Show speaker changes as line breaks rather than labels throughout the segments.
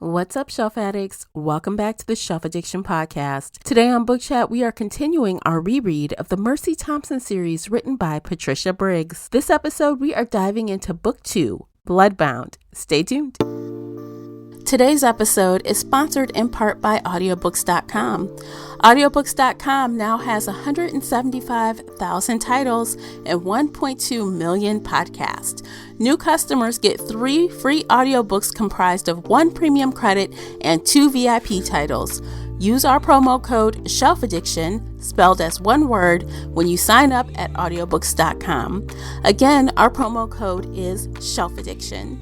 What's up, Shelf Addicts? Welcome back to the Shelf Addiction Podcast. Today on Book Chat, we are continuing our reread of the Mercy Thompson series written by Patricia Briggs. This episode, we are diving into Book 2, Bloodbound. Stay tuned. Today's episode is sponsored in part by audiobooks.com. Audiobooks.com now has 175,000 titles and 1.2 million podcasts. New customers get 3 free audiobooks comprised of 1 premium credit and 2 VIP titles. Use our promo code SHELFADDICTION, spelled as one word, when you sign up at audiobooks.com. Again, our promo code is SHELFADDICTION.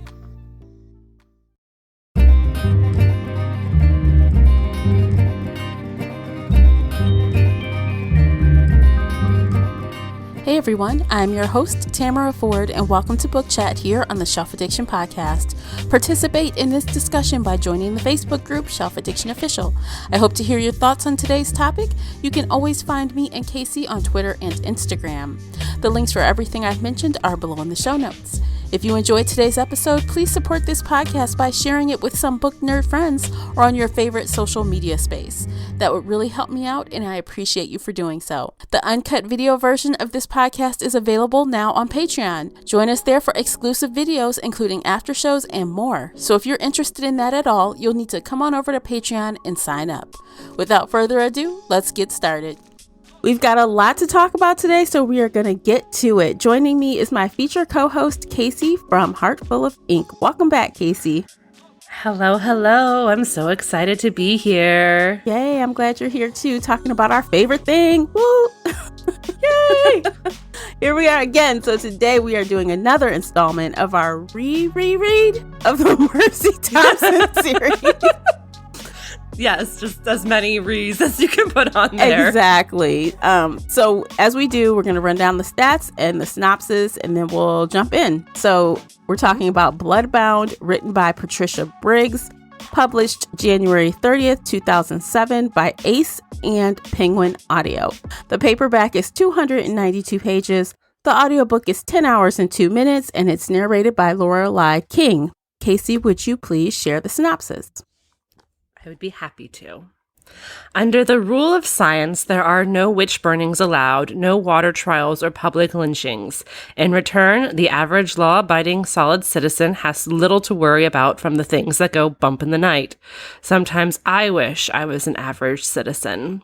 Hey everyone, I'm your host, Tamara Ford, and welcome to Book Chat here on the Shelf Addiction Podcast. Participate in this discussion by joining the Facebook group Shelf Addiction Official. I hope to hear your thoughts on today's topic. You can always find me and Casey on Twitter and Instagram. The links for everything I've mentioned are below in the show notes. If you enjoyed today's episode, please support this podcast by sharing it with some book nerd friends or on your favorite social media space. That would really help me out, and I appreciate you for doing so. The uncut video version of this podcast is available now on Patreon. Join us there for exclusive videos, including after shows and more. So if you're interested in that at all, you'll need to come on over to Patreon and sign up. Without further ado, let's get started. We've got a lot to talk about today, so we are going to get to it. Joining me is my feature co-host, Casey from Heart Full of Ink. Welcome back, Casey.
Hello. I'm so excited to be here.
Yay, I'm glad you're here too, talking about our favorite thing. Woo! Yay! Here we are again. So today we are doing another installment of our reread of the Mercy Thompson series.
Yes, just as many reads as you can put on there.
Exactly. So as we do, we're going to run down the stats and the synopsis, and then we'll jump in. So we're talking about Bloodbound, written by Patricia Briggs, published January 30th, 2007 by Ace and Penguin Audio. The paperback is 292 pages. The audiobook is 10 hours and 2 minutes, and it's narrated by Lorelei King. Casey, would you please share the synopsis?
I would be happy to. Under the rule of science, there are no witch burnings allowed, no water trials or public lynchings. In return, the average law-abiding solid citizen has little to worry about from the things that go bump in the night. Sometimes I wish I was an average citizen.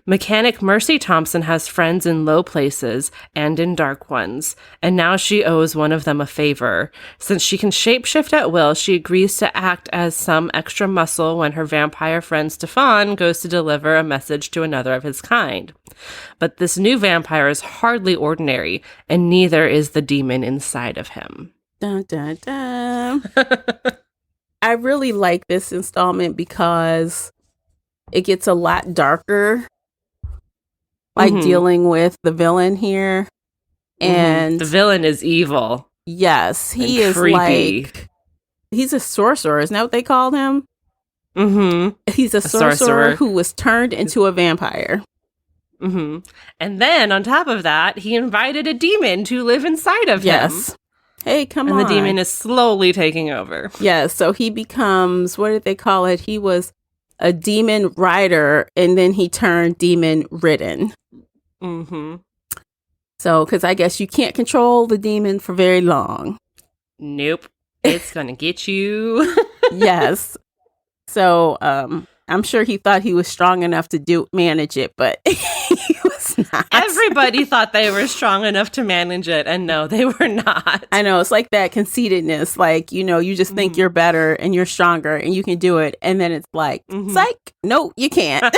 Mechanic Mercy Thompson has friends in low places and in dark ones, and now she owes one of them a favor. Since she can shapeshift at will, she agrees to act as some extra muscle when her vampire friend Stefan goes to deliver a message to another of his kind. But this new vampire is hardly ordinary, and neither is the demon inside of him.
Dun, dun, dun. I really like this installment because it gets a lot darker, like dealing with the villain here. And
the villain is evil.
Yes, he is
creepy.
like, he's a sorcerer. Isn't that what they called him? He's a sorcerer who was turned into a vampire.
And then on top of that, he invited a demon to live inside of him.
Yes. Hey, come on.
And the demon is slowly taking over.
Yes, so he becomes, what did they call it? He was a demon rider, and then he turned demon ridden. So, because I guess you can't control the demon for very long.
Nope. It's gonna get you.
Yes. So, I'm sure he thought he was strong enough to manage it, but he was not.
Everybody thought they were strong enough to manage it, and no, they were not.
I know, it's like that conceitedness, like, you know, you just think you're better and you're stronger and you can do it, and then it's like, psych, no, you can't.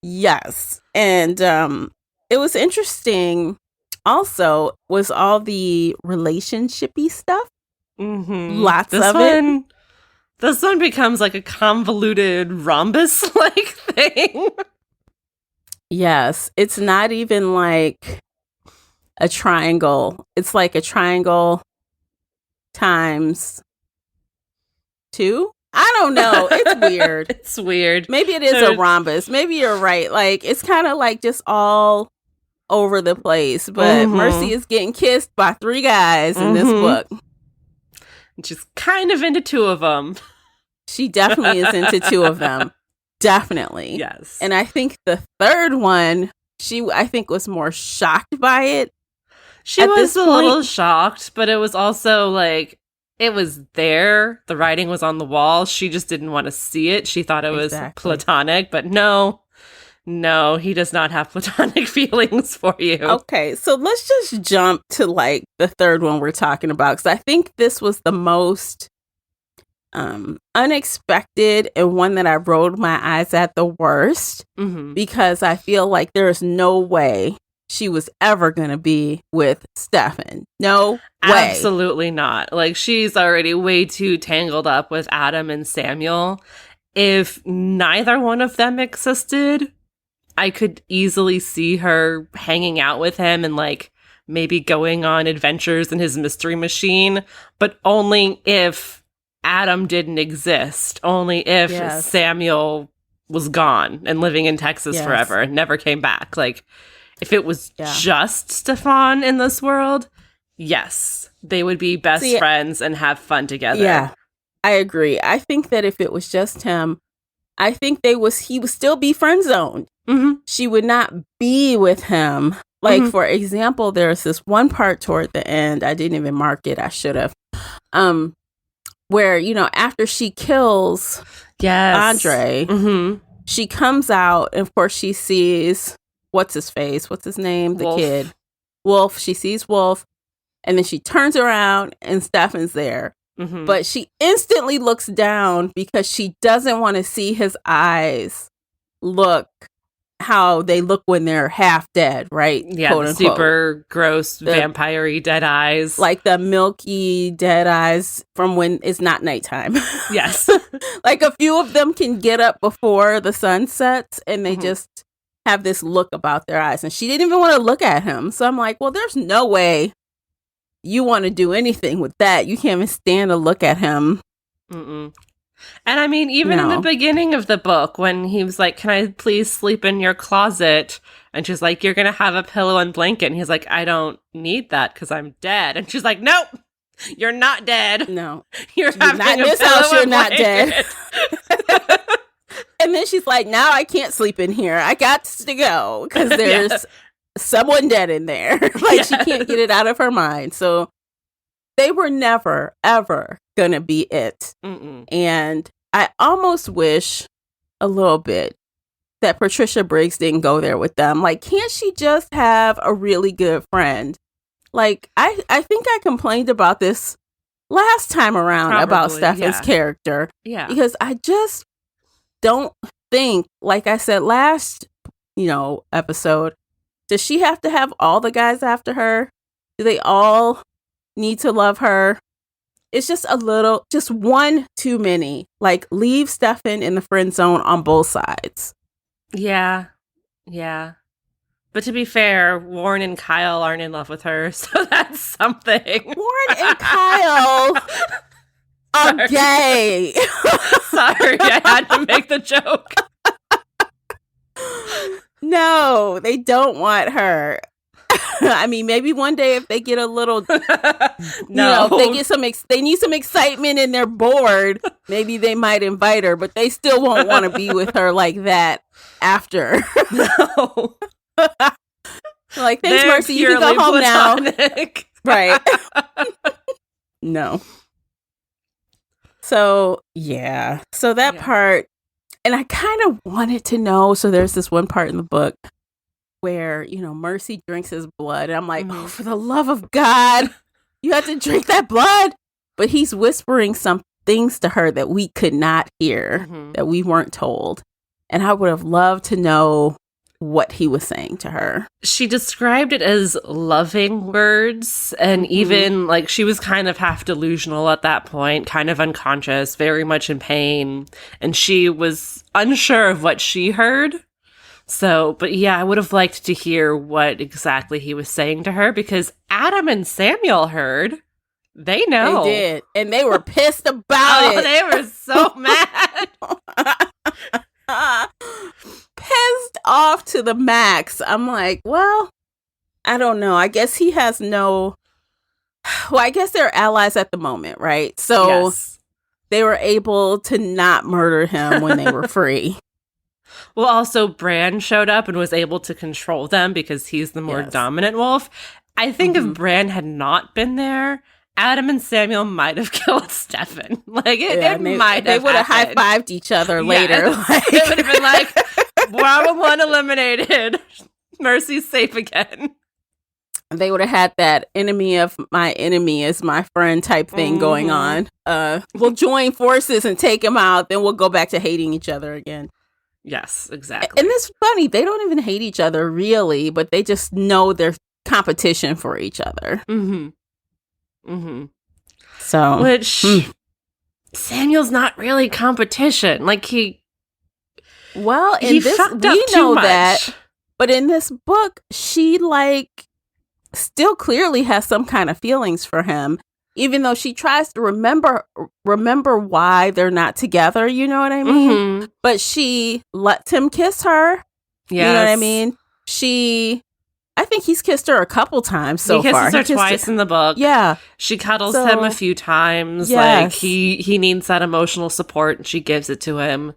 Yes. And it was interesting also was all the relationship-y stuff. Lots of it.
This one becomes like a convoluted rhombus-like thing.
Yes. It's not even like a triangle. It's like a triangle times 2. I don't know. It's weird.
It's weird.
Maybe it is a rhombus. Maybe you're right. Like, it's kind of like just all over the place. But Mercy is getting kissed by 3 guys in this book.
And she's kind of into two of them.
She definitely is into two of them. Definitely.
Yes.
And I think the third one, I think was more shocked by it.
She was a little shocked, but it was also like, it was there. The writing was on the wall. She just didn't want to see it. She thought it was platonic, but no, he does not have platonic feelings for you.
Okay, so let's just jump to like the third one we're talking about, because I think this was the most unexpected and one that I rolled my eyes at the worst, because I feel like there's no way she was ever going to be with Stefan. No way.
Absolutely not. Like, she's already way too tangled up with Adam and Samuel. If neither one of them existed, I could easily see her hanging out with him and like maybe going on adventures in his mystery machine, but only if Adam didn't exist, only if Samuel was gone and living in Texas forever and never came back. Like, if it was just Stefan in this world, yes, they would be best friends and have fun together.
Yeah, I agree. I think that if it was just him, I think he would still be friend zoned. She would not be with him. Like, for example, there's this one part toward the end, I didn't even mark it, I should have, where, you know, after she kills Andre, she comes out, and of course she sees, what's his name? The
Wolf.
kid. Wolf. She sees Wolf, and then she turns around, and Stefan's there. But she instantly looks down because she doesn't want to see his eyes look how they look when they're half dead, right?
Yeah,
quote unquote.
Super gross, vampire-y dead eyes.
Like the milky dead eyes from when it's not nighttime.
Yes.
Like a few of them can get up before the sun sets and they just have this look about their eyes. And she didn't even want to look at him. So I'm like, well, there's no way you want to do anything with that. You can't even stand to look at him.
And I mean, even in the beginning of the book, when he was like, can I please sleep in your closet? And she's like, you're going to have a pillow and blanket. And he's like, I don't need that because I'm dead. And she's like, nope, you're not dead.
No.
You're having
not in this house, you're not dead. And then she's like, now I can't sleep in here. I got to go because there's someone dead in there. Like, she can't get it out of her mind. So they were never, ever gonna be it. And I almost wish a little bit that Patricia Briggs didn't go there with them. Like, can't she just have a really good friend? Like, I think I complained about this last time around about Stefan's character. Yeah. Because I just don't think, like I said last, episode, does she have to have all the guys after her? Do they all need to love her? It's just just one too many. Like, leave Stefan in the friend zone on both sides. Yeah. But to be fair, Warren and Kyle aren't in love with her, so that's something. Warren and Kyle are gay.
Sorry, I had to make the joke.
No, they don't want her. I mean, maybe one day if they get a little, if they get they need some excitement and they're bored, maybe they might invite her, but they still won't want to be with her like that after. No. Like, thanks,
they're
Mercy, you can go home
platonic.
Now. Right. No. So, yeah. So that part, and I kind of wanted to know, so there's this one part in the book where, Mercy drinks his blood. And I'm like, oh, for the love of God, you have to drink that blood. But he's whispering some things to her that we could not hear, that we weren't told. And I would have loved to know what he was saying to her.
She described it as loving words. And even like, she was kind of half delusional at that point, kind of unconscious, very much in pain. And she was unsure of what she heard. So, but yeah, I would have liked to hear what exactly he was saying to her, because Adam and Samuel heard. They know.
They did. And they were pissed about it.
They were so mad.
Pissed off to the max. I'm like, well, I don't know. I guess he has no Well, I guess they're allies at the moment, right? So
Yes.
they were able to not murder him when they were free.
Well, also, Bran showed up and was able to control them because he's the more dominant wolf. I think if Bran had not been there, Adam and Samuel might have killed Stefan. Like, it might have.
They would have high-fived each other later.
It would have been like, wow, one eliminated. Mercy's safe again.
They would have had that enemy of my enemy is my friend type thing going on. We'll join forces and take him out, then we'll go back to hating each other again.
Yes, exactly.
And it's funny, they don't even hate each other really, but they just know they're competition for each other. So,
which Samuel's not really competition. Like he
fucked up
we know
much. That, but in this book, she still clearly has some kind of feelings for him, even though she tries to remember why they're not together. You know what I mean? But she lets him kiss her. Yes. You know what I mean? I think he's kissed her a couple times so far.
He kisses her twice in the book.
Yeah.
She cuddles him a few times.
Yes.
Like he needs that emotional support and she gives it to him.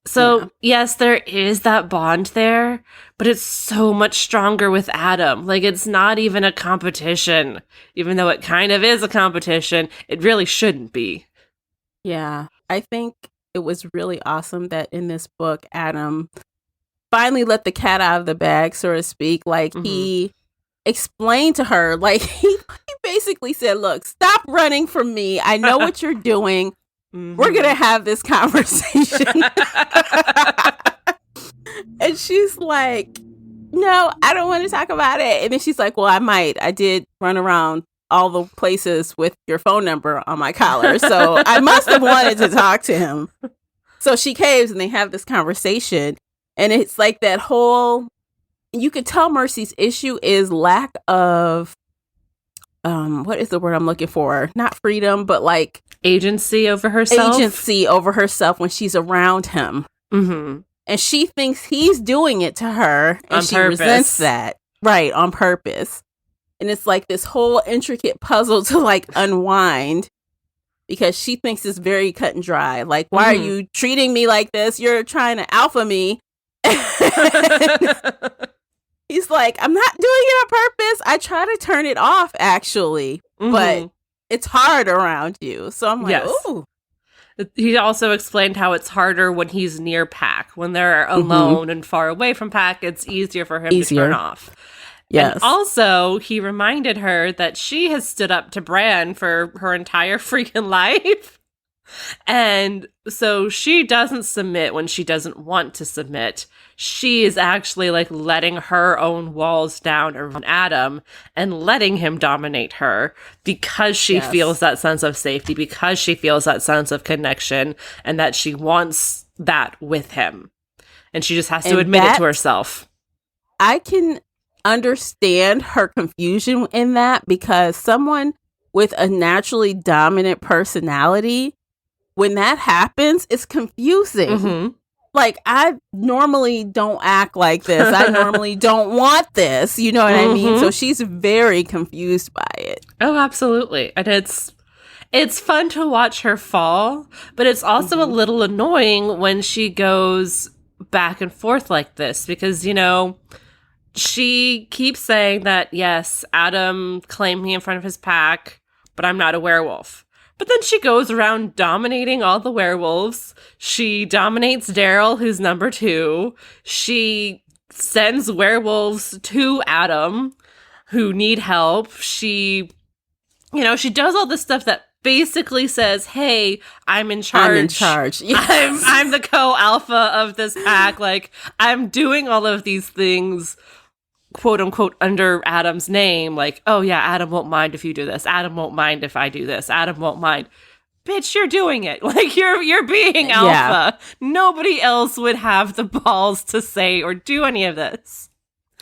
So, yes, there is that bond there, but it's so much stronger with Adam. Like, it's not even a competition. Even though it kind of is a competition, it really shouldn't be.
Yeah. I think it was really awesome that in this book, Adam finally let the cat out of the bag, so to speak. Like, he explained to her, like, he basically said, look, stop running from me. I know what you're doing. We're going to have this conversation. And she's like, no, I don't want to talk about it. And then she's like, well, I might. I did run around all the places with your phone number on my collar. So I must have wanted to talk to him. So she caves and they have this conversation. And it's like that whole, you could tell Mercy's issue is lack of, what is the word I'm looking for? Not freedom, but like
agency over herself.
Agency over herself when she's around him. And she thinks he's doing it to her. And she resents that. Right, on purpose. And it's like this whole intricate puzzle to like unwind. Because she thinks it's very cut and dry. Like, why are you treating me like this? You're trying to alpha me. He's like, I'm not doing it on purpose. I try to turn it off, actually. But it's hard around you. So I'm like, ooh.
He also explained how it's harder when he's near Pac. When they're alone and far away from Pac, it's easier for him to turn off. Yes. And also, he reminded her that she has stood up to Bran for her entire freaking life. And so she doesn't submit when she doesn't want to submit. She is actually like letting her own walls down around Adam and letting him dominate her because she feels that sense of safety, because she feels that sense of connection and that she wants that with him. And she just has to admit it to herself.
I can understand her confusion in that because someone with a naturally dominant personality, when that happens, it's confusing. Like, I normally don't act like this. I normally don't want this. You know what I mean? So she's very confused by it.
Oh, absolutely. And it's fun to watch her fall, but it's also a little annoying when she goes back and forth like this because, you know, she keeps saying that, yes, Adam claimed me in front of his pack, but I'm not a werewolf. But then she goes around dominating all the werewolves. She dominates Daryl, who's number 2. She sends werewolves to Adam, who need help. She does all this stuff that basically says, hey, I'm in charge.
I'm in charge. Yes.
I'm the co-alpha of this pack. Like, I'm doing all of these things, quote unquote, under Adam's name. Like, oh yeah, Adam won't mind if you do this. Adam won't mind if I do this. Adam won't mind. Bitch, you're doing it. Like, you're being alpha. Yeah. Nobody else would have the balls to say or do any of this.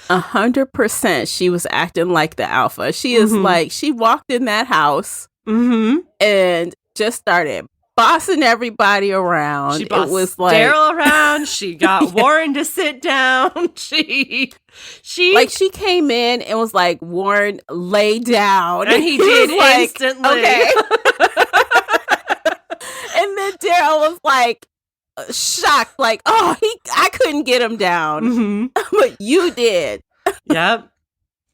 100% she was acting like the alpha. She is like, she walked in that house and just started bossing everybody around.
She bossed
it was like
Daryl around. She got Warren to sit down. She
came in and was like, Warren, lay down.
And he did instantly.
Okay. And then Daryl was like shocked, like, oh, I couldn't get him down. But you did.
Yep.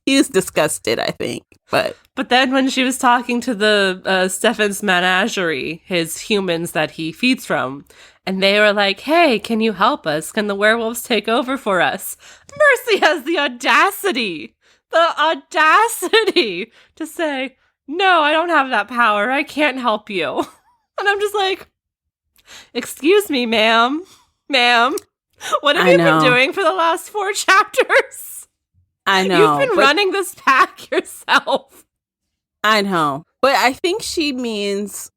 He was disgusted, I think. But
then when she was talking to the Stefan's menagerie, his humans that he feeds from, and they were like, hey, can you help us? Can the werewolves take over for us? Mercy has the audacity to say, no, I don't have that power. I can't help you. And I'm just like, excuse me, ma'am. What have you been doing for the last 4 chapters?
I know.
You've been running this pack yourself.
I know. But I think she means,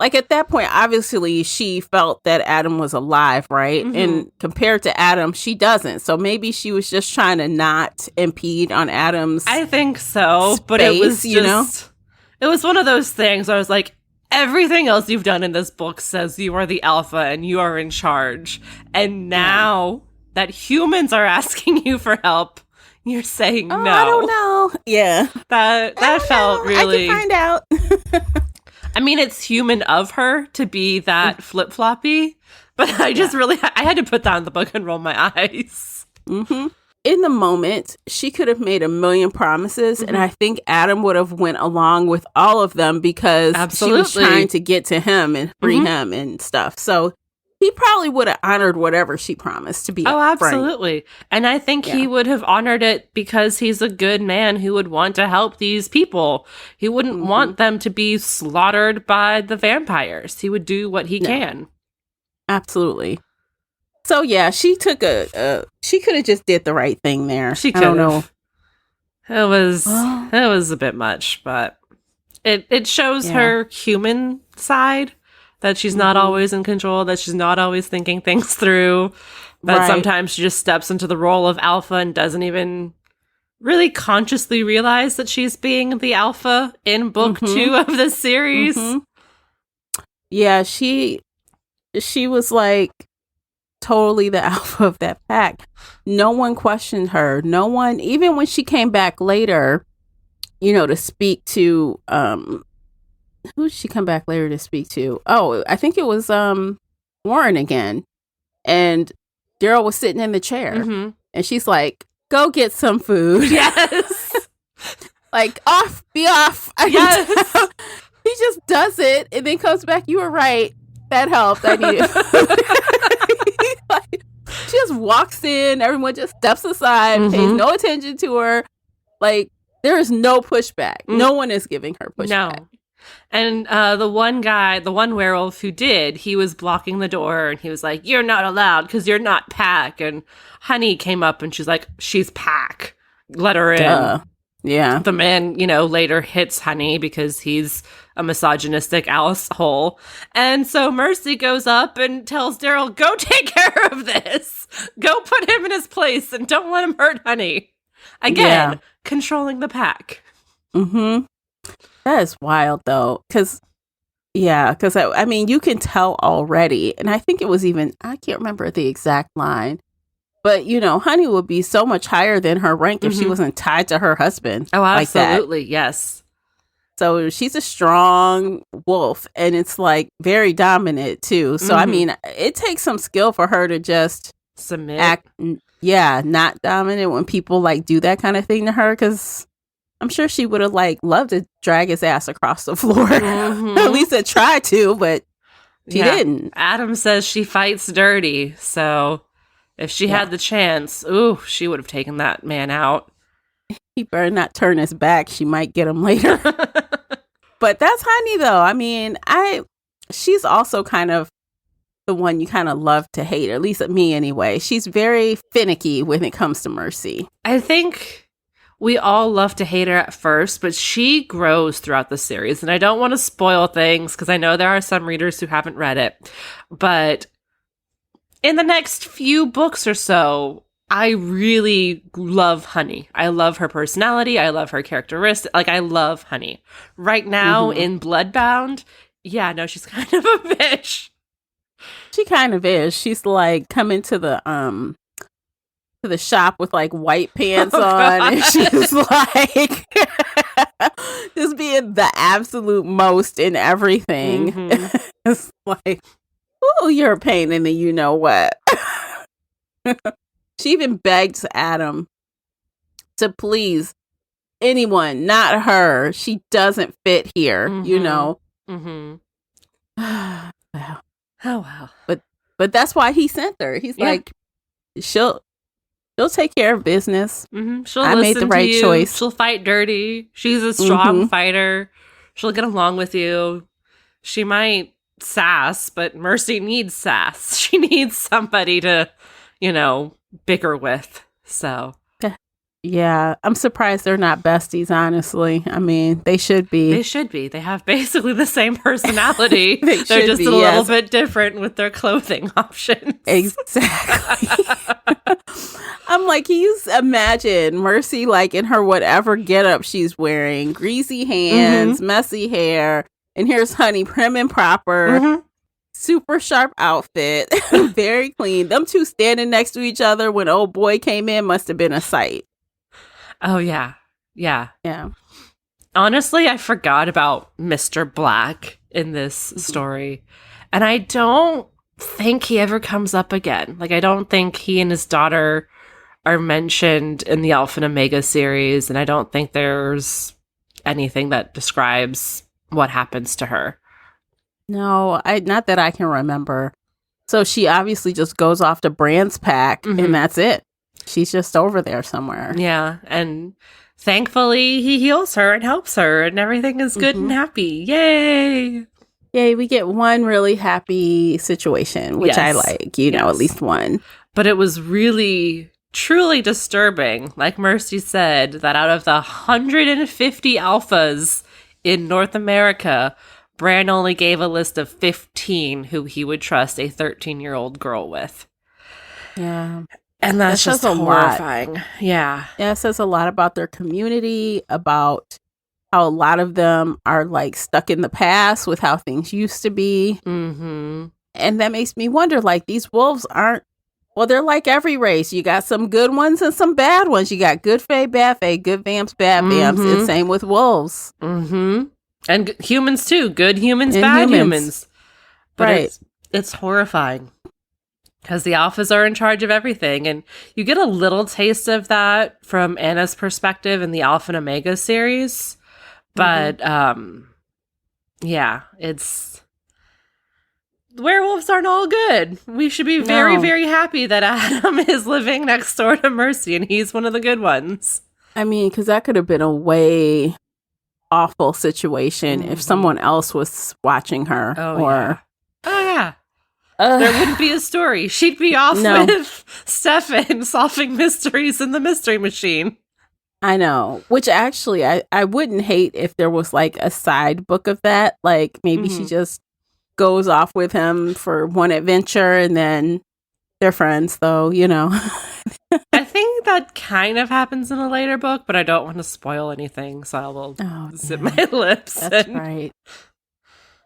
like, at that point, obviously, she felt that Adam was alive, right? And compared to Adam, she doesn't. So maybe she was just trying to not impede on Adam's
I think so. But it was just, it was one of those things where I was like, everything else you've done in this book says you are the alpha and you are in charge. And now that humans are asking you for help, you're saying no.
I don't know. Yeah.
That felt really...
I can find out.
I mean, it's human of her to be that flip-floppy, but I just really... I had to put down the book and roll my eyes.
In the moment, she could have made a million promises, and I think Adam would have went along with all of them because she was trying to get to him and free him and stuff. So he probably would have honored whatever she promised, to be
absolutely. And I think he would have honored it because he's a good man who would want to help these people. He wouldn't want them to be slaughtered by the vampires. He would do what he can.
Absolutely. So yeah, she took she could have just did the right thing there.
She could have. I don't know. It was a bit much, but it shows her human side, that she's not always in control, that she's not always thinking things through, that sometimes she just steps into the role of alpha and doesn't even really consciously realize that she's being the alpha in book 2 of the series.
Yeah, she was like totally the alpha of that pack. No one questioned her. No one, even when she came back later, to speak to who did she come back later to speak to? Oh, I think it was Warren again. And Daryl was sitting in the chair. And she's like, go get some food.
Yes.
Like, be off. Yes. He just does it and then comes back. You were right. That helped. I needed food. She just walks in. Everyone just steps aside, pays no attention to her. Like, there is no pushback. No one is giving her pushback.
No. And the one werewolf who did, he was blocking the door and he was like, you're not allowed because you're not Pack. And Honey came up and she's like, she's Pack. Let her in.
Yeah.
The man, later hits Honey because he's a misogynistic asshole. And so Mercy goes up and tells Daryl, go take care of this. Go put him in his place and don't let him hurt Honey. Again, controlling the Pack.
That is wild, though, because I mean, you can tell already, and I think it was even, I can't remember the exact line, but, Honey would be so much higher than her rank if she wasn't tied to her husband.
Oh, absolutely,
like that.
Yes.
So she's a strong wolf, and it's, like, very dominant, too. So, I mean, it takes some skill for her to just
submit.
Not dominant when people, like, do that kind of thing to her, because I'm sure she would have loved to drag his ass across the floor. At least I tried to, but she didn't.
Adam says she fights dirty, so if she had the chance, she would have taken that man out.
He better not turn his back. She might get him later. But that's Honey, though. I mean, she's also kind of the one you kind of love to hate, at least me anyway. She's very finicky when it comes to Mercy.
I think we all love to hate her at first, but she grows throughout the series. And I don't want to spoil things because I know there are some readers who haven't read it. But in the next few books or so, I really love Honey. I love her personality. I love her characteristics. Like, I love Honey. Right now in Bloodbound, Yeah, no, she's kind of a bitch.
She kind of is. She's like coming to the shop with like white pants on, and she's like just being the absolute most in everything. Mm-hmm. It's like, oh, you're a pain in the you know what. She even begged Adam to please anyone, not her. She doesn't fit here, you know.
Mm-hmm.
Wow.
Oh wow.
But that's why he sent her. He's like, she'll take care of business.
Mm-hmm.
I made the right choice.
She'll fight dirty. She's a strong fighter. She'll get along with you. She might sass, but Mercy needs sass. She needs somebody to, bicker with. So.
Yeah, I'm surprised they're not besties, honestly. I mean, they should be.
They should be. They have basically the same personality. They're just a little bit different with their clothing options.
Exactly. I'm like, can you imagine Mercy like in her whatever getup she's wearing, greasy hands, messy hair, and here's Honey prim and proper, super sharp outfit, very clean. Them two standing next to each other when old boy came in must have been a sight.
Oh, yeah. Yeah.
Yeah.
Honestly, I forgot about Mr. Black in this story. And I don't think he ever comes up again. Like, I don't think he and his daughter are mentioned in the Alpha and Omega series. And I don't think there's anything that describes what happens to her.
No, not that I can remember. So she obviously just goes off to Brand's pack and that's it. She's just over there somewhere.
Yeah. And thankfully he heals her and helps her and everything is good and happy. Yay.
Yay. We get one really happy situation, which I like, know, at least one.
But it was really, truly disturbing. Like Mercy said, that out of the 150 alphas in North America, Bran only gave a list of 15 who he would trust a 13-year-old girl with.
Yeah.
And that's just horrifying. Yeah.
Yeah, it says a lot about their community, about how a lot of them are like stuck in the past with how things used to be. Mm-hmm. And that makes me wonder, like, these wolves aren't, well, they're like every race. You got some good ones and some bad ones. You got good fae, bad fae, good vamps, bad vamps. It's same with wolves.
Mm-hmm. And humans too. Good humans, and bad humans. But it's horrifying. Because the alphas are in charge of everything. And you get a little taste of that from Anna's perspective in the Alpha and Omega series. But, it's... werewolves aren't all good. We should be very, very happy that Adam is living next door to Mercy and he's one of the good ones.
I mean, because that could have been a way awful situation if someone else was watching her.
Oh, yeah. There wouldn't be a story. She'd be off with Stefan solving mysteries in the Mystery Machine.
I know. Which actually, I wouldn't hate if there was like a side book of that. Like maybe she just goes off with him for one adventure and then they're friends, though,
I think that kind of happens in a later book, but I don't want to spoil anything, so I will zip my lips.
That's right.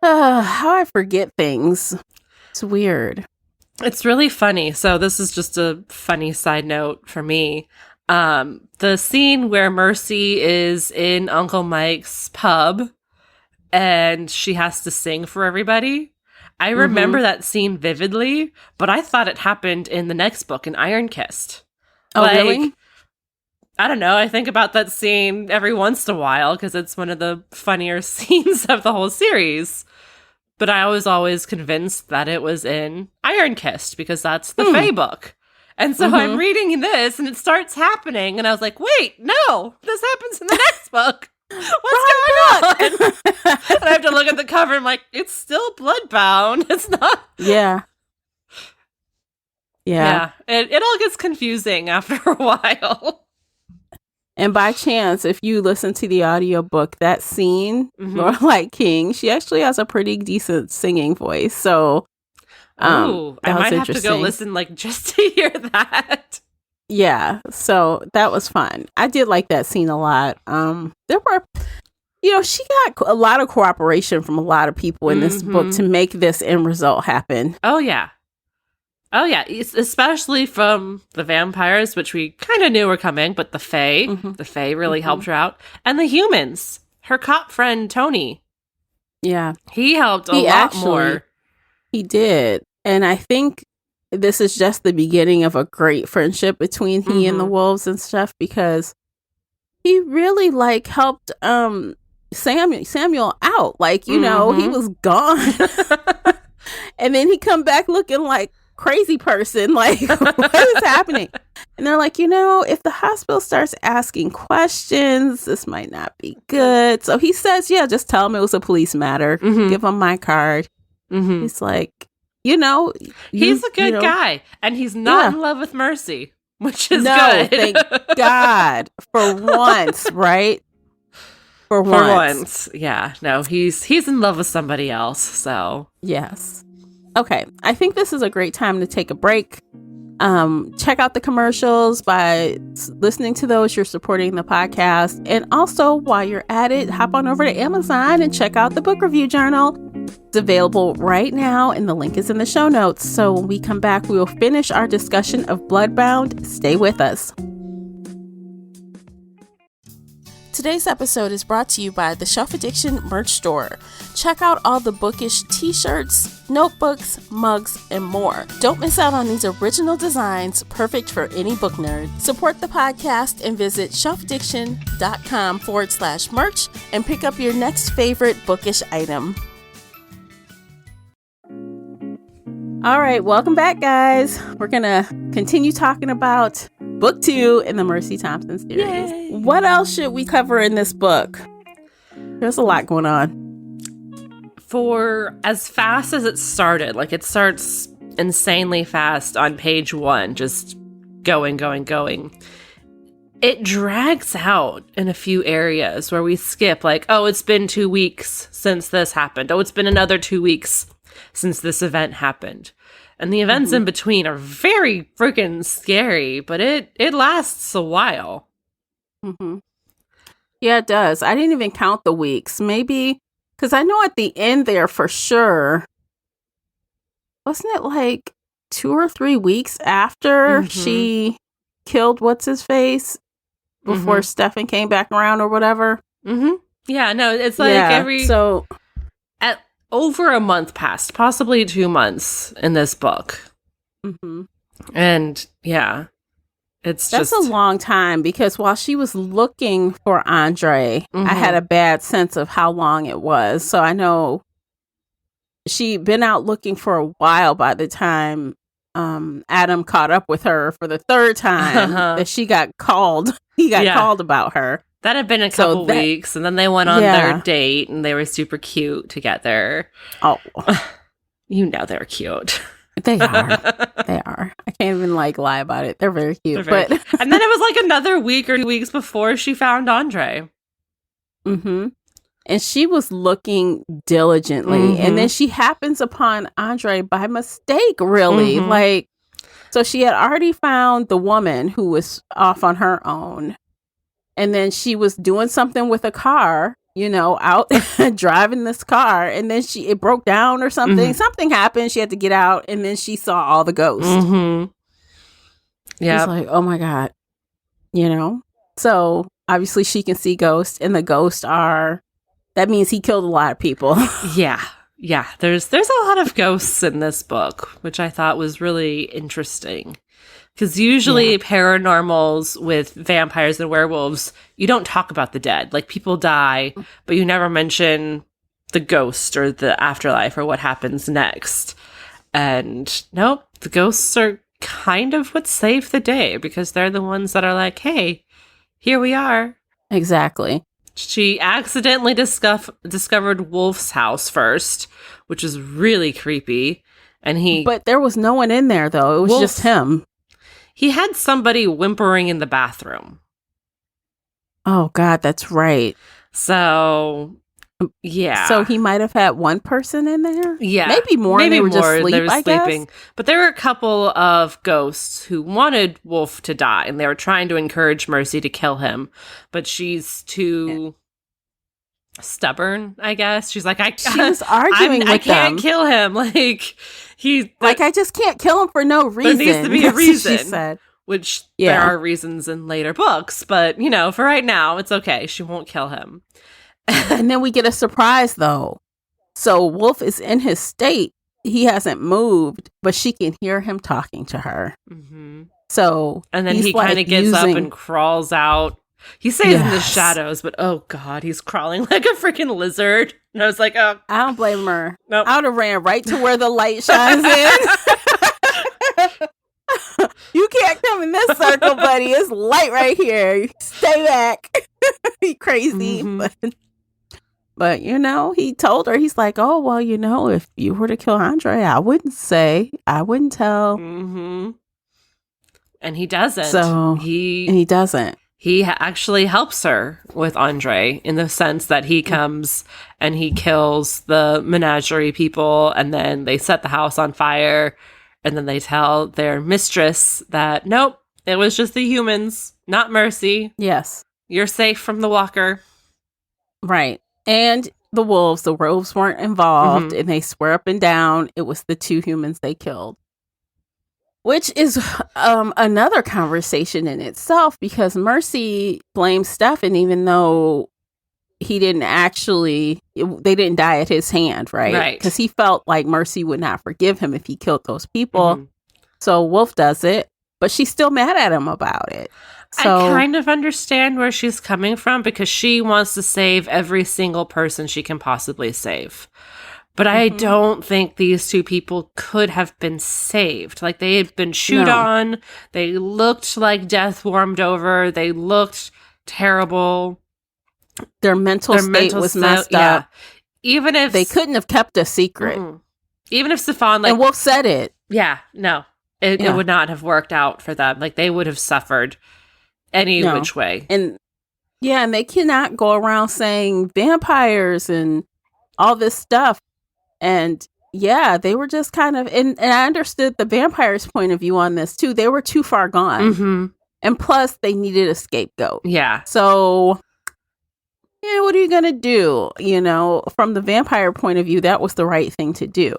How I forget things. It's weird.
It's really funny. So this is just a funny side note for me. The scene where Mercy is in Uncle Mike's pub and she has to sing for everybody. I remember that scene vividly, but I thought it happened in the next book, in Iron Kissed.
Oh, really?
I don't know. I think about that scene every once in a while because it's one of the funnier scenes of the whole series. But I was always convinced that it was in Iron Kissed because that's the Fae book. And so I'm reading this and it starts happening. And I was like, wait, no, this happens in the next book. What's going on? And I have to look at the cover. I'm like, it's still bloodbound. It's not.
Yeah.
It all gets confusing after a while.
And by chance, if you listen to the audiobook, that scene, Lorelai King, she actually has a pretty decent singing voice. So,
I might have to go listen, like, just to hear that.
Yeah, so that was fun. I did like that scene a lot. There were she got a lot of cooperation from a lot of people in this book to make this end result happen.
Oh, yeah. Oh, yeah. Especially from the vampires, which we kind of knew were coming, but the Fae. The Fae really helped her out. And the humans. Her cop friend, Tony.
Yeah.
He helped a lot more.
He did. And I think this is just the beginning of a great friendship between he and the wolves and stuff, because he really helped Samuel out. He was gone. And then he come back looking like crazy person. What is happening? And they're like, if the hospital starts asking questions, this might not be good. So he says, yeah, just tell him it was a police matter. Give him my card. He's like, he's a good guy, and he's not in love with Mercy, which is good. Thank God, for once, right? For once,
yeah. No, he's in love with somebody else. So
yes. Okay, I think this is a great time to take a break. Check out the commercials. By listening to those, you're supporting the podcast. And also, while you're at it, hop on over to Amazon and check out the book review journal. It's available right now, and the link is in the show notes. So when we come back, we will finish our discussion of Bloodbound. Stay with us. Today's episode is brought to you by the Shelf Addiction merch store. Check out all the bookish t-shirts, notebooks, mugs, and more. Don't miss out on these original designs, perfect for any book nerd. Support the podcast and visit shelfaddiction.com/merch and pick up your next favorite bookish item. All right, welcome back, guys. We're going to continue talking about Book 2 in the Mercy Thompson series. Yay. What else should we cover in this book? There's a lot going on.
For as fast as it started, it starts insanely fast on page 1, just going. It drags out in a few areas where we skip, it's been 2 weeks since this happened. Oh, it's been another 2 weeks since this event happened. And the events in between are very freaking scary, but it lasts a while.
Yeah, it does. I didn't even count the weeks. Maybe, because I know at the end there for sure, wasn't it 2 or 3 weeks after she killed what's-his-face before Stefan came back around or whatever?
Yeah, no, it's every... So... Over a month passed, possibly 2 months in this book. And yeah, that's a
long time, because while she was looking for Andre, I had a bad sense of how long it was. So I know she'd been out looking for a while by the time Adam caught up with her for the third time that she got called. He got called about her.
That had been a couple weeks, and then they went on their date, and they were super cute together.
Oh.
They're cute.
They are. They are. I can't even lie about it. They're very cute.
And then it was another week or 2 weeks before she found Andre.
And she was looking diligently, and then she happens upon Andre by mistake, really. So she had already found the woman who was off on her own. And then she was doing something with a car, out driving this car. And then it broke down or something. Something happened. She had to get out. And then she saw all the ghosts. Yeah. It's oh my God. So obviously she can see ghosts. And the ghosts that means he killed a lot of people.
Yeah. There's a lot of ghosts in this book, which I thought was really interesting. Because usually paranormals with vampires and werewolves, you don't talk about the dead. People die, but you never mention the ghost or the afterlife or what happens next. And nope, the ghosts are kind of what save the day, because they're the ones that are hey, here we are.
Exactly.
She accidentally discovered Wolf's house first, which is really creepy. But
there was no one in there, though. It was just him.
He had somebody whimpering in the bathroom.
Oh, God, that's right.
So, yeah.
So he might have had one person in there?
Yeah.
Maybe more. Maybe they were just sleeping.
But there were a couple of ghosts who wanted Wolf to die, and they were trying to encourage Mercy to kill him. But she's too stubborn, I guess. She's like,
she was arguing with
I can't
them.
kill him. Like,
I just can't kill him for no reason.
There needs to be a reason.
She said.
Which there are reasons in later books, but, for right now, it's okay. She won't kill him.
And then we get a surprise, though. So Wolf is in his state. He hasn't moved, but she can hear him talking to her.
Mm-hmm.
So,
and then he kind of gets up and crawls out. He stays in the shadows, but oh god, he's crawling like a freaking lizard. And I was like, oh.
I don't blame her.
Nope.
I would have ran right to where the light shines in. You can't come in this circle, buddy. It's light right here. Stay back. Be crazy.
Mm-hmm.
But, he told her, he's like, oh, well, if you were to kill Andre, I wouldn't tell.
Mm-hmm. And he doesn't.
And he doesn't.
He actually helps her with Andre in the sense that he comes and he kills the menagerie people, and then they set the house on fire, and then they tell their mistress that, nope, it was just the humans, not Mercy.
Yes.
You're safe from the walker.
Right. And the wolves weren't involved, and they swear up and down it was the 2 humans they killed. Which is another conversation in itself, because Mercy blames Stefan, even though they didn't die at his hand, right?
Right.
Because he felt like Mercy would not forgive him if he killed those people. Mm-hmm. So Wolf does it, but she's still mad at him about it. So,
I kind of understand where she's coming from, because she wants to save every single person she can possibly save. But I don't think these 2 people could have been saved. Like, they had been chewed on. They looked like death warmed over. They looked terrible.
Their mental state was messed up.
Even if
they couldn't have kept a secret.
Even if Stefan,
and Wolf said it.
Yeah, no. It would not have worked out for them. Like, they would have suffered any which way.
And they cannot go around saying vampires and all this stuff. And they were just kind of, and I understood the vampires' point of view on this too. They were too far gone. Mm-hmm. And plus they needed a scapegoat.
Yeah.
So, what are you going to do? From the vampire point of view, that was the right thing to do.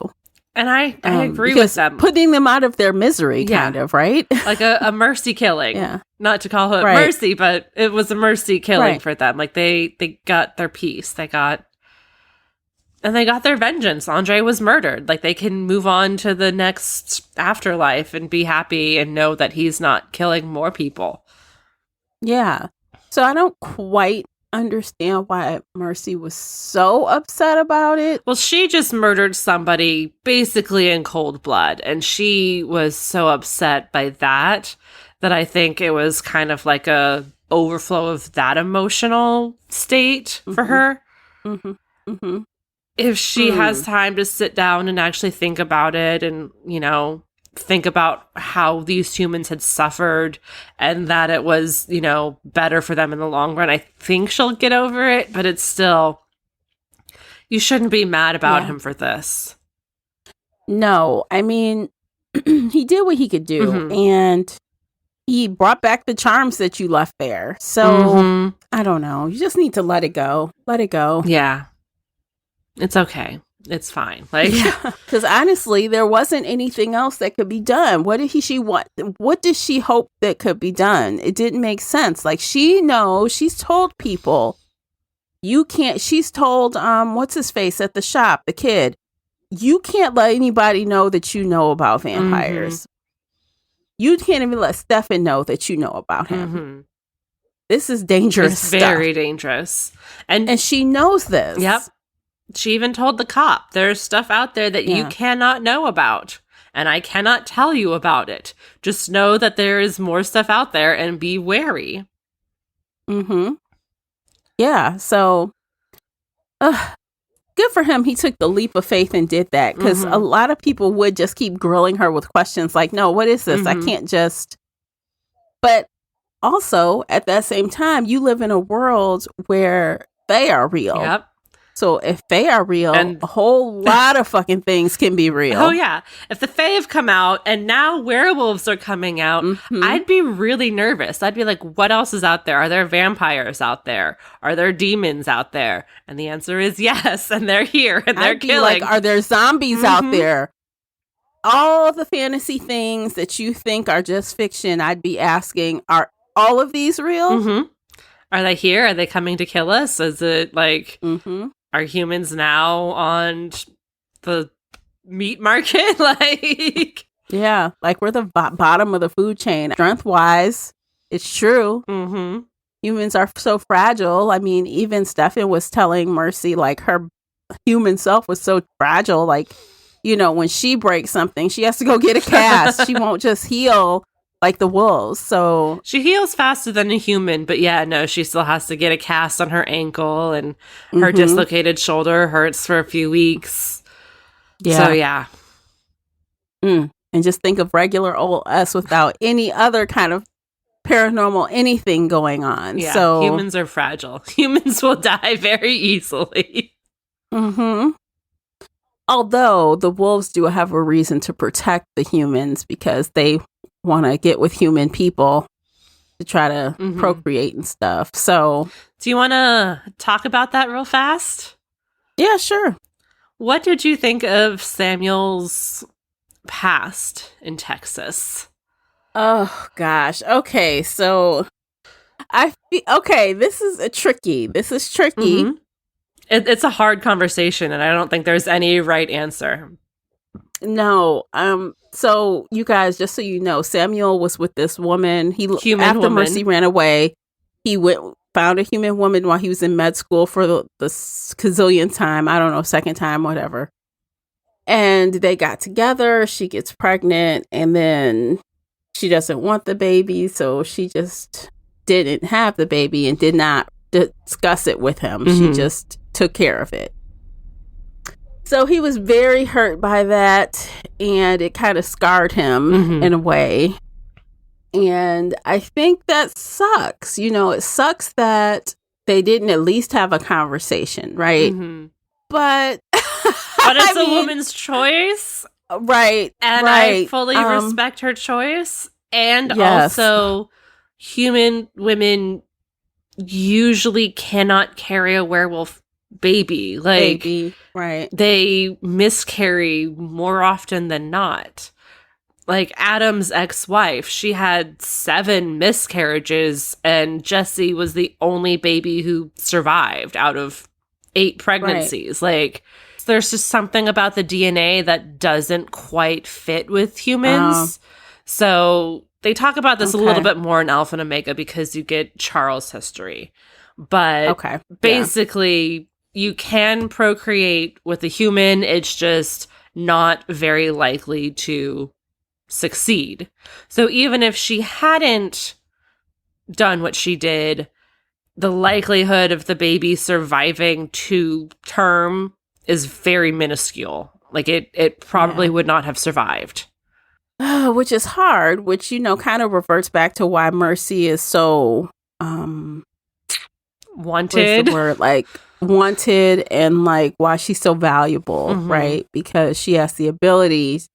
And I agree with them.
Putting them out of their misery, kind of, right?
Like a mercy killing.
Yeah.
Not to call it mercy, but it was a mercy killing for them. Like, they got their peace. They got their vengeance. Andre was murdered. Like, they can move on to the next afterlife and be happy and know that he's not killing more people. Yeah.
So I don't quite understand why Mercy was so upset about it.
Well, she just murdered somebody basically in cold blood, and she was so upset by that I think it was kind of like a overflow of that emotional state for her. Mm-hmm. Mm-hmm. If she has time to sit down and actually think about it and, think about how these humans had suffered and that it was, better for them in the long run, I think she'll get over it, but it's still, you shouldn't be mad about him for this.
No, I mean, he did what he could do, and he brought back the charms that you left there. So, I don't know. You just need to let it go. Let it go.
Yeah. It's okay. It's fine. Like,
because honestly, there wasn't anything else that could be done. What did she want? What did she hope that could be done? It didn't make sense. Like, she's told people, you can't. She's told what's his face at the shop, the kid, you can't let anybody know that you know about vampires. You can't even let Stefan know that you know about him. This is dangerous.
It's very dangerous, and
she knows this.
Yep. She even told the cop, there's stuff out there that you cannot know about, and I cannot tell you about it. Just know that there is more stuff out there and be wary.
Yeah, so good for him. He took the leap of faith and did that, because a lot of people would just keep grilling her with questions like, no, what is this? I can't just... But also, at that same time, you live in a world where they are real.
Yep.
So if Fae are real,
And
a whole lot of fucking things can be real.
oh yeah, if the Fae have come out and now werewolves are coming out, I'd be really nervous. I'd be like, what else is out there? Are there vampires out there? Are there demons out there? And the answer is yes, and they're here and they're
I'd be
killing.
like, are there zombies out there? All the fantasy things that you think are just fiction, I'd be asking, are all of these real?
Are they here? Are they coming to kill us? Is it like, are humans now on the meat market? Like,
yeah, like we're the bottom of the food chain. Strength-wise, it's true. Humans are so fragile. I mean, even Stefan was telling Mercy, like, her human self was so fragile. Like, you know, when she breaks something, she has to go get a cast. She won't just heal like the wolves. So
she heals faster than a human, but yeah, no, she still has to get a cast on her ankle, and her dislocated shoulder hurts for a few weeks. Yeah. So yeah.
And just think of regular old us without any other kind of paranormal anything going on.
Yeah,
so
humans are fragile. Humans will die very easily.
Although the wolves do have a reason to protect the humans because they want to get with human people to try to procreate and stuff. So
do you want to talk about that real fast?
Yeah, sure.
What did you think of Samuel's past in Texas?
Oh gosh. Okay, so this is tricky.
It's a hard conversation, and I don't think there's any right answer.
No. So you guys, just so you know, Samuel was with this woman. After Mercy ran away, he found a human woman while he was in med school for the gazillion time. I don't know, second time, whatever. And they got together. She gets pregnant, and then she doesn't want the baby, so she just didn't have the baby and did not discuss it with him. She just took care of it. So he was very hurt by that, and it kind of scarred him in a way. And I think that sucks. You know, it sucks that they didn't at least have a conversation, right? But
it's a woman's choice.
Right.
And I fully respect her choice. And also, human women usually cannot carry a werewolf baby. Like, they miscarry more often than not. Like Adam's ex-wife, she had 7 miscarriages, and Jesse was the only baby who survived out of 8 pregnancies. Like, there's just something about the DNA that doesn't quite fit with humans. So they talk about this a little bit more in Alpha and Omega because you get Charles' history. But basically, you can procreate with a human. It's just not very likely to succeed. So even if she hadn't done what she did, the likelihood of the baby surviving to term is very minuscule. Like it probably would not have survived.
Which is hard, which, you know, kind of reverts back to why Mercy is so
wanted.
What's the word? Like wanted, and like why she's so valuable, right? Because she has the abilities,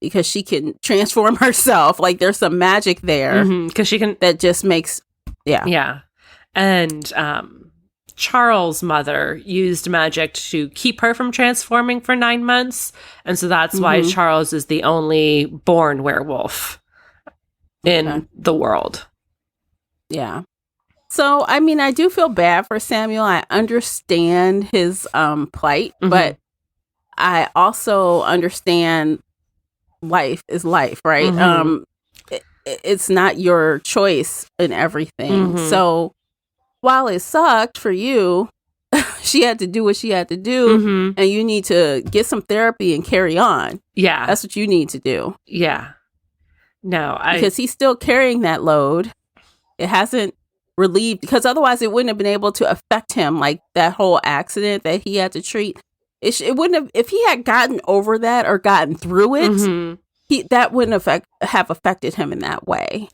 because she can transform herself. Like there's some magic there.
Because she can,
that just makes
And Charles' mother used magic to keep her from transforming for 9 months. And so that's why Charles is the only born werewolf in the world.
Yeah. So, I mean, I do feel bad for Samuel. I understand his plight, but I also understand life is life, right? It's not your choice in everything. So while it sucked for you, she had to do what she had to do, and you need to get some therapy and carry on.
Yeah.
That's what you need to do.
Yeah. No,
because he's still carrying that load. It hasn't relieved, because otherwise it wouldn't have been able to affect him, like that whole accident that he had to treat. It wouldn't have, if he had gotten over that or gotten through it, that wouldn't have affected him in that way.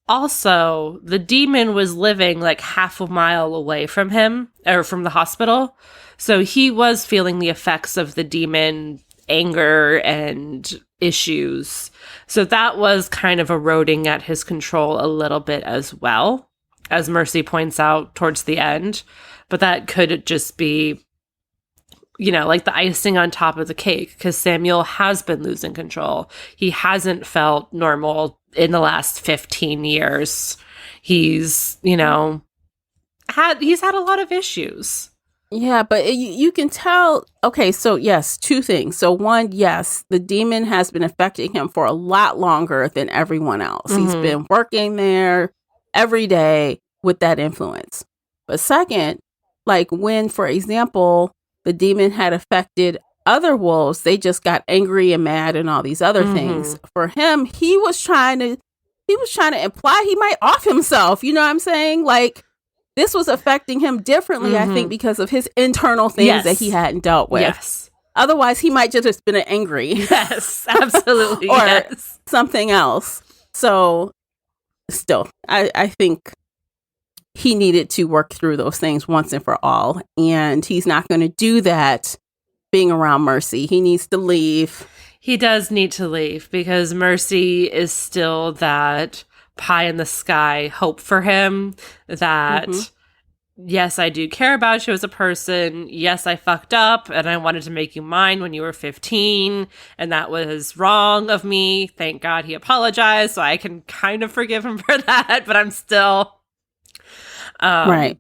Also, the demon was living like half a mile away from him, or from the hospital. So he was feeling the effects of the demon anger and issues. So that was kind of eroding at his control a little bit as well, as Mercy points out towards the end. But that could just be, like the icing on top of the cake, because Samuel has been losing control. He hasn't felt normal in the last 15 years. He's, he's had a lot of issues.
Yeah, but you can tell. Okay, so yes, two things. So one, yes, the demon has been affecting him for a lot longer than everyone else. Mm-hmm. He's been working there every day with that influence. But second, like when, for example, the demon had affected other wolves, they just got angry and mad and all these other things. For him, he was trying to imply he might off himself. You know what I'm saying? Like, this was affecting him differently, I think, because of his internal things that he hadn't dealt with.
Yes.
Otherwise, he might just have been angry.
Yes, absolutely.
Or something else. So, still, I think he needed to work through those things once and for all. And he's not going to do that being around Mercy. He needs to leave.
He does need to leave because Mercy is still that pie in the sky hope for him that, yes, I do care about you as a person. Yes, I fucked up and I wanted to make you mine when you were 15. And that was wrong of me. Thank God he apologized. So I can kind of forgive him for that. But I'm still...
right.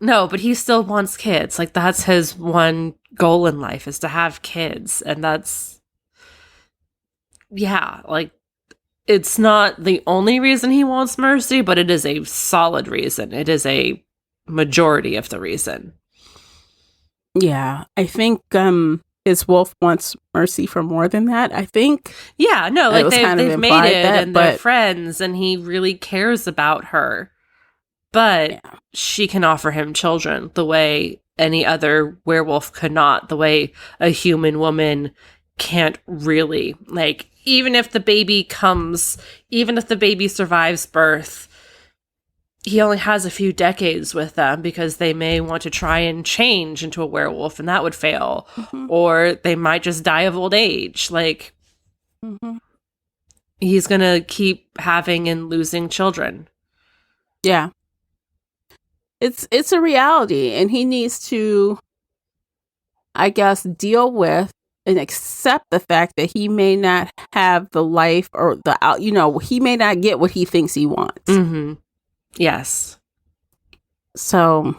No, but he still wants kids. Like, that's his one goal in life, is to have kids. And that's, like, it's not the only reason he wants Mercy, but it is a solid reason. It is a majority of the reason.
Yeah, I think his wolf wants Mercy for more than that, I think.
Yeah, no, like they've made it and they're friends and he really cares about her. But she can offer him children the way any other werewolf could not, the way a human woman can't really. Like, even if the baby survives birth, he only has a few decades with them because they may want to try and change into a werewolf and that would fail. Or they might just die of old age. Like, he's going to keep having and losing children.
Yeah. It's a reality, and he needs to, I guess, deal with and accept the fact that he may not have the life or he may not get what he thinks he wants.
Yes.
So,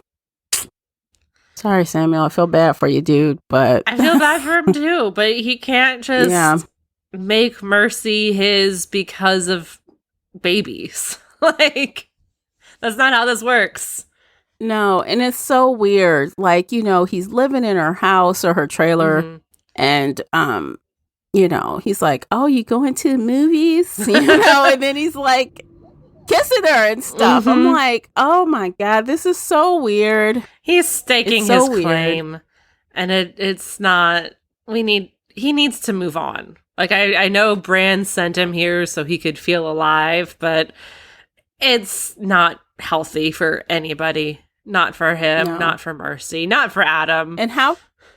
sorry, Samuel. I feel bad for you, dude, but...
I feel bad for him, too, but he can't just make Mercy his because of babies. Like, that's not how this works.
No, and it's so weird. Like, he's living in her house or her trailer, and, he's like, oh, you going to the movies? And then he's like kissing her and stuff. I'm like, oh my God, this is so weird.
He's staking his claim, and it's not, he needs to move on. Like, I know Bran sent him here so he could feel alive, but it's not healthy for anybody. Not for him, not for Mercy, not for Adam.
And how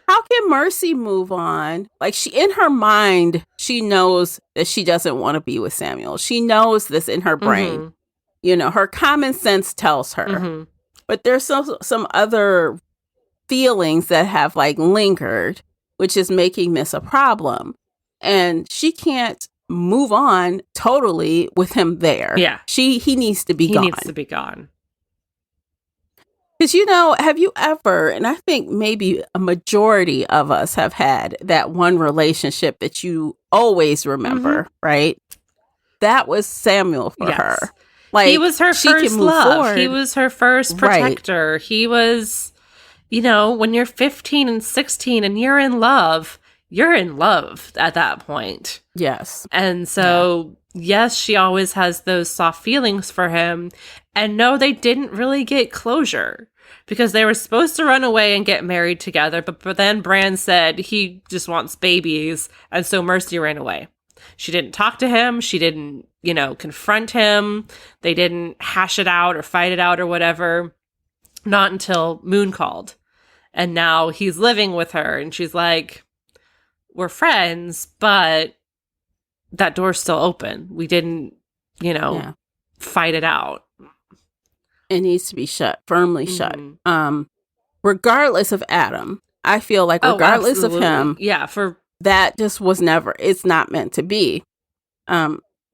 can Mercy move on? Like, she, in her mind, she knows that she doesn't want to be with Samuel. She knows this in her brain. Her common sense tells her. But there's some other feelings that have, like, lingered, which is making this a problem. And she can't move on totally with him there.
Yeah.
He needs to be gone.
He needs to be gone.
Because, have you ever, and I think maybe a majority of us have had that one relationship that you always remember, right? That was Samuel for her. Like,
he was her first love. Forward. He was her first protector. Right. He was, when you're 15 and 16 and you're in love at that point.
Yes.
And so, yes, she always has those soft feelings for him. And no, they didn't really get closure because they were supposed to run away and get married together. But then Bran said he just wants babies. And so Mercy ran away. She didn't talk to him. She didn't, confront him. They didn't hash it out or fight it out or whatever. Not until Moon called. And now he's living with her. And she's like, we're friends, but that door's still open. We didn't, fight it out.
It needs to be shut, firmly shut. Regardless of Adam, I feel like regardless of him, that just was never, it's not meant to be.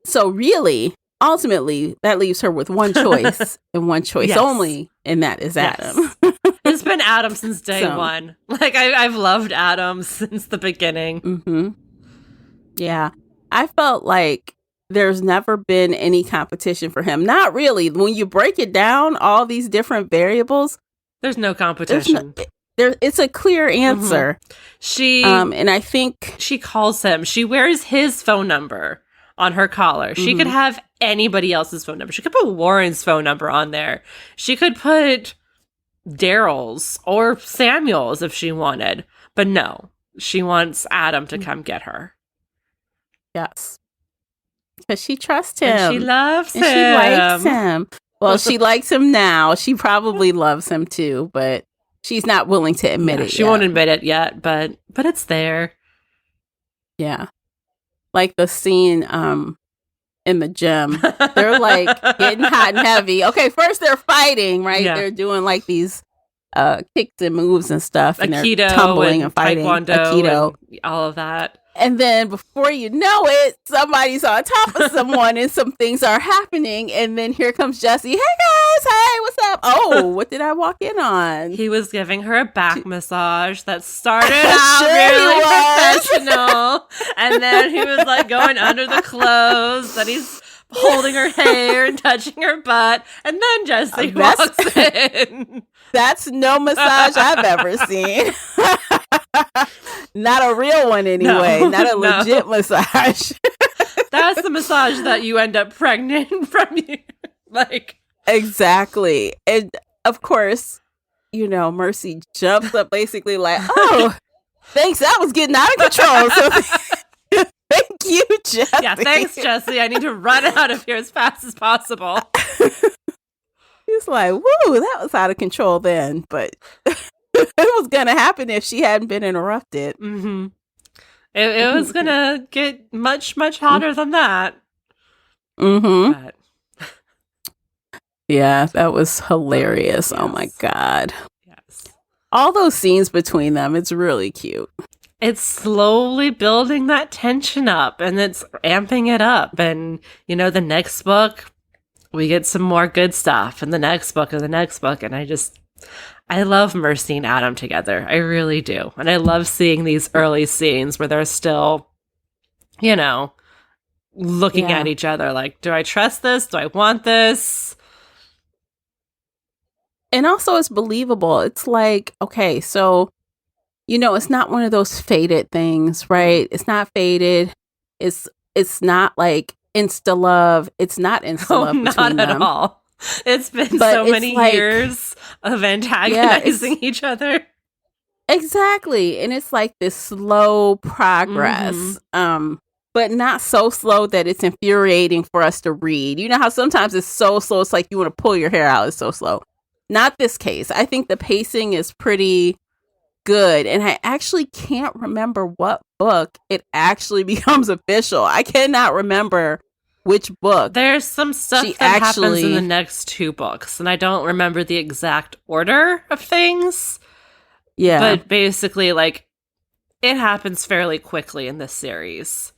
So really, ultimately, that leaves her with one choice and one choice only, and that is Adam.
It's been Adam since day one. Like, I've loved Adam since the beginning.
Mm-hmm. Yeah. I felt like there's never been any competition for him. Not really. When you break it down, all these different variables,
there's no competition.
It's a clear answer. And I think
she calls him. She wears his phone number on her collar. She could have anybody else's phone number. She could put Warren's phone number on there. She could put Daryl's or Samuel's if she wanted. But no, she wants Adam to come get her.
Yes. Because she trusts him.
And she loves him.
And she likes him. Well, she likes him now. She probably loves him too, but she's not willing to admit it
She won't admit it yet, but it's there.
Yeah. Like the scene in the gym. They're like getting hot and heavy. Okay, first they're fighting, right? Yeah. They're doing like these kicks and moves and stuff. And
Aikido
they're tumbling and fighting.
Aikido. And all of that.
And then before you know it, somebody's on top of someone and some things are happening. And then here comes Jesse. Hey guys, hey, what's up? Oh, what did I walk in on?
He was giving her a back massage that started out really professional. And then he was like going under the clothes. Then he's holding her hair and touching her butt. And then Jesse walks in.
That's no massage I've ever seen. Not a real one anyway.
No,
not a legit massage.
That's the massage that you end up pregnant from. Like,
exactly. And of course, Mercy jumps up basically like, oh, thanks. That was getting out of control. So thank you, Jesse.
Yeah, thanks, Jesse. I need to run out of here as fast as possible.
He's like, woo, that was out of control then. But it was going to happen if she hadn't been interrupted.
Mm-hmm. It was going to get much, much hotter than that.
Mm-hmm. But. Yeah, that was hilarious. Yes. Oh, my God.
Yes.
All those scenes between them, it's really cute.
It's slowly building that tension up, and it's amping it up. And, the next book, we get some more good stuff. And the next book and the next book. And I love Mercy and Adam together. I really do. And I love seeing these early scenes where they're still, looking at each other like, do I trust this? Do I want this?
And also it's believable. It's like, okay, so, it's not one of those faded things, right? It's not faded. It's not like insta love. It's not insta love between
not at
them.
All. It's been so many years of antagonizing each other.
Exactly. And it's like this slow progress. But not so slow that it's infuriating for us to read. You know how sometimes it's so slow, it's like you want to pull your hair out. It's so slow. Not this case. I think the pacing is pretty good. And I actually can't remember what book it actually becomes official. I cannot remember which book.
There's some stuff that happens in the next two books, and I don't remember the exact order of things. Yeah. But basically, like, it happens fairly quickly in this series,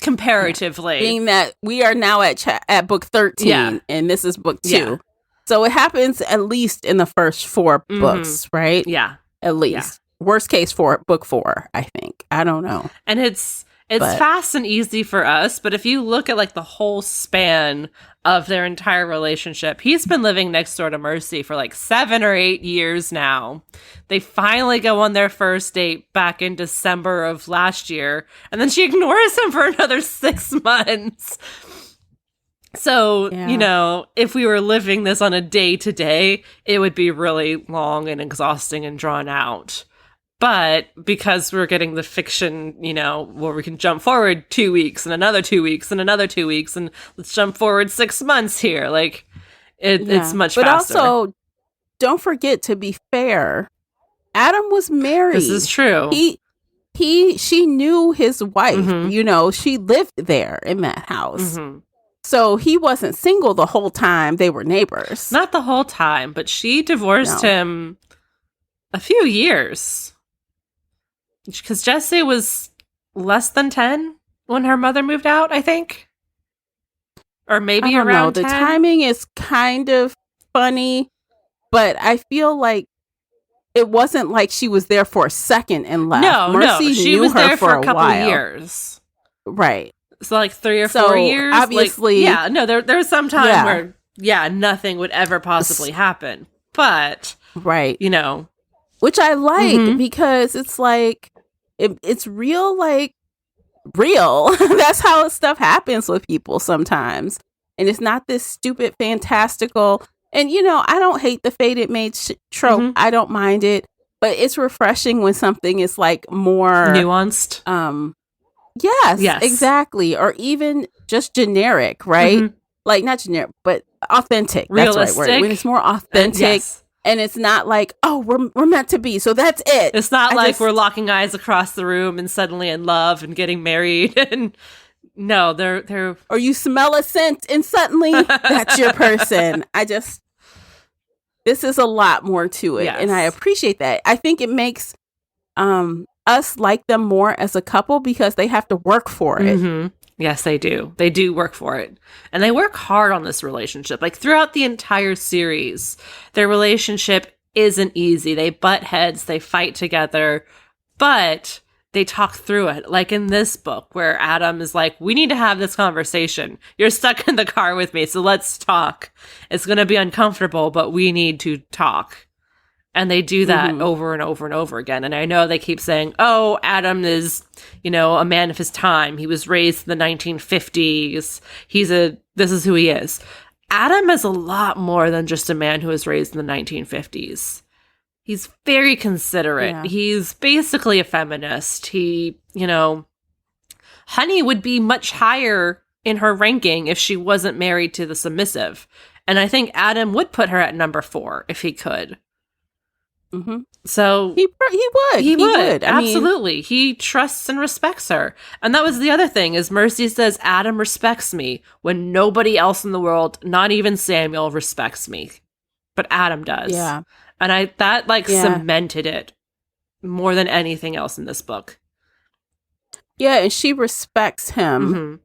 comparatively.
Yeah. Being that we are now at book 13, and this is book 2. Yeah. So it happens at least in the first 4 books, right?
Yeah.
At least. Yeah. Worst case for book 4, I think. I don't know.
And it's fast and easy for us, but if you look at like the whole span of their entire relationship, he's been living next door to Mercy for like 7 or 8 years now. They finally go on their first date back in December of last year, and then she ignores him for another 6 months. So, if we were living this on a day-to-day, it would be really long and exhausting and drawn out. But because we're getting the fiction, where we can jump forward 2 weeks and another 2 weeks and another 2 weeks and let's jump forward 6 months here. Like it's much faster.
But also, don't forget, to be fair, Adam was married.
This is true.
She knew his wife. She lived there in that house. So he wasn't single the whole time. They were neighbors.
Not the whole time, but she divorced him a few years. Because Jessie was less than 10 when her mother moved out, I think. Or maybe around 10.
The timing is kind of funny, but I feel like it wasn't like she was there for a second and left.
Mercy she
knew
was
her
there for a couple
while.
Years.
Right.
So like 3 or 4 years.
Obviously.
There was some time where, nothing would ever possibly happen. But,
right.
Which
I like because it's like, it's real, like, real. That's how stuff happens with people sometimes. And it's not this stupid, fantastical. And, I don't hate the fated maid trope. I don't mind it. But it's refreshing when something is, like, more
nuanced.
Yes, exactly. Or even just generic, right? Like, not generic, but authentic.
Realistic.
That's the right word. When it's more authentic. And it's not like, oh, we're meant to be, so that's it.
It's not we're locking eyes across the room and suddenly in love and getting married. And no, they're
or you smell a scent and suddenly that's your person. This is a lot more to it, and I appreciate that. I think it makes us like them more as a couple because they have to work for it.
Yes, they do. They do work for it. And they work hard on this relationship. Like, throughout the entire series, their relationship isn't easy. They butt heads, they fight together, but they talk through it. Like in this book, where Adam is like, we need to have this conversation. You're stuck in the car with me, so let's talk. It's going to be uncomfortable, but we need to talk. And they do that over and over and over again. And I know they keep saying, oh, Adam is, a man of his time. He was raised in the 1950s. This is who he is. Adam is a lot more than just a man who was raised in the 1950s. He's very considerate. Yeah. He's basically a feminist. He, Honey would be much higher in her ranking if she wasn't married to the submissive. And I think Adam would put her at number 4 if he could. So
he would.
Absolutely. He trusts and respects her. And that was the other thing, is Mercy says Adam respects me when nobody else in the world, not even Samuel, respects me. But Adam does.
Yeah.
And that cemented it more than anything else in this book.
Yeah, and she respects him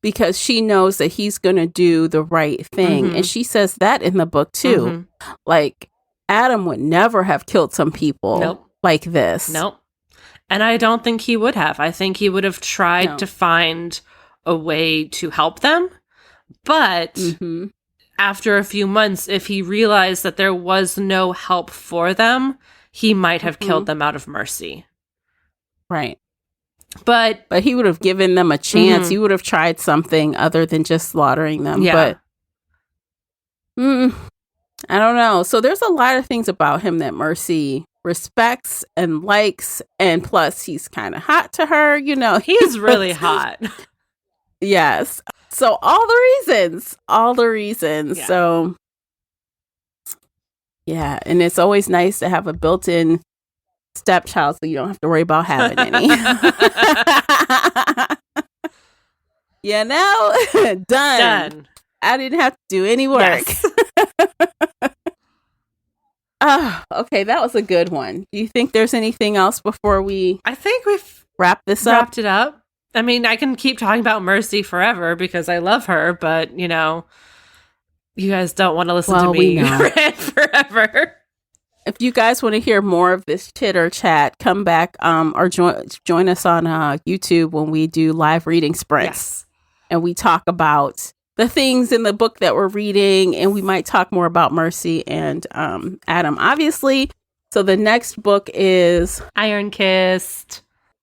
because she knows that he's going to do the right thing. And she says that in the book too. Like, Adam would never have killed some people like this.
Nope. And I don't think he would have. I think he would have tried to find a way to help them. But after a few months, if he realized that there was no help for them, he might have killed them out of mercy.
Right.
But
he would have given them a chance. He would have tried something other than just slaughtering them.
Yeah.
But I don't know. So there's a lot of things about him that Mercy respects and likes, and plus he's kind of hot to her,
He's really hot.
Yes. So all the reasons.
Yeah.
So yeah, and it's always nice to have a built-in stepchild so you don't have to worry about having any. Done. I didn't have to do any work.
Yes.
Oh, okay, that was a good one. Do you think there's anything else before we
I think we've
wrapped
it up? I mean, I can keep talking about Mercy forever because I love her, but, you guys don't want to listen to me rant forever.
If you guys want to hear more of this chitter chat, come back or join us on YouTube when we do live reading sprints.
Yes.
And we talk about the things in the book that we're reading, and we might talk more about Mercy and Adam, obviously. So the next book is
Iron Kissed.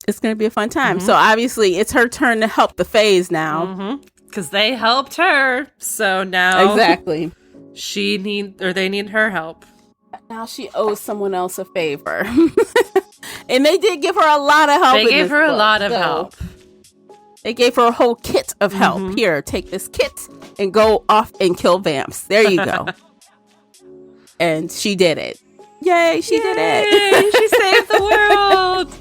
It's going to be a fun time. So obviously it's her turn to help the Fays now.
Because they helped her. So now
exactly.
they need her help.
Now she owes someone else a favor. And they did give her a lot of help.
They gave her a lot of help.
They gave her a whole kit of help. Here, take this kit and go off and kill vamps. There you go. And she did it. Yay, she did it.
She saved the world.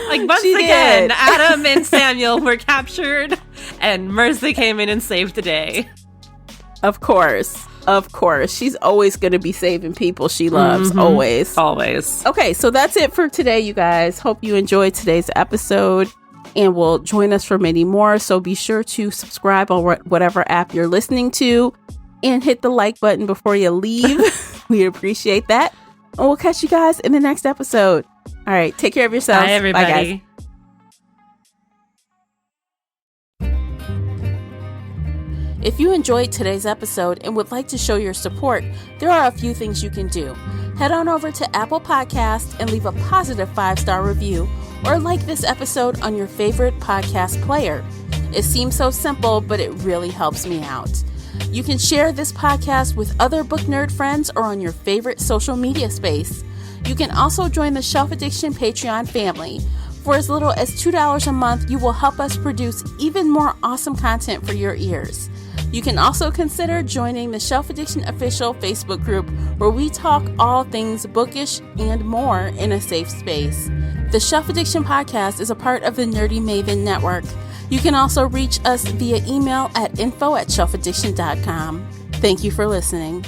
Like, once again, Adam and Samuel were captured, and Mercy came in and saved the day.
Of course. Of course. She's always going to be saving people she loves. Always.
Always.
Okay, so that's it for today, you guys. Hope you enjoyed today's episode and will join us for many more. So be sure to subscribe on whatever app you're listening to and hit the like button before you leave. We appreciate that. And we'll catch you guys in the next episode. All right, take care of yourselves.
Bye, everybody.
Bye, guys. If you enjoyed today's episode and would like to show your support, there are a few things you can do. Head on over to Apple Podcasts and leave a positive 5-star review, or like this episode on your favorite podcast player. It seems so simple, but it really helps me out. You can share this podcast with other book nerd friends or on your favorite social media space. You can also join the Shelf Addiction Patreon family. For as little as $2 a month, you will help us produce even more awesome content for your ears. You can also consider joining the Shelf Addiction Official Facebook group, where we talk all things bookish and more in a safe space. The Shelf Addiction Podcast is a part of the Nerdy Maven Network. You can also reach us via email at info@shelfaddiction.com. Thank you for listening.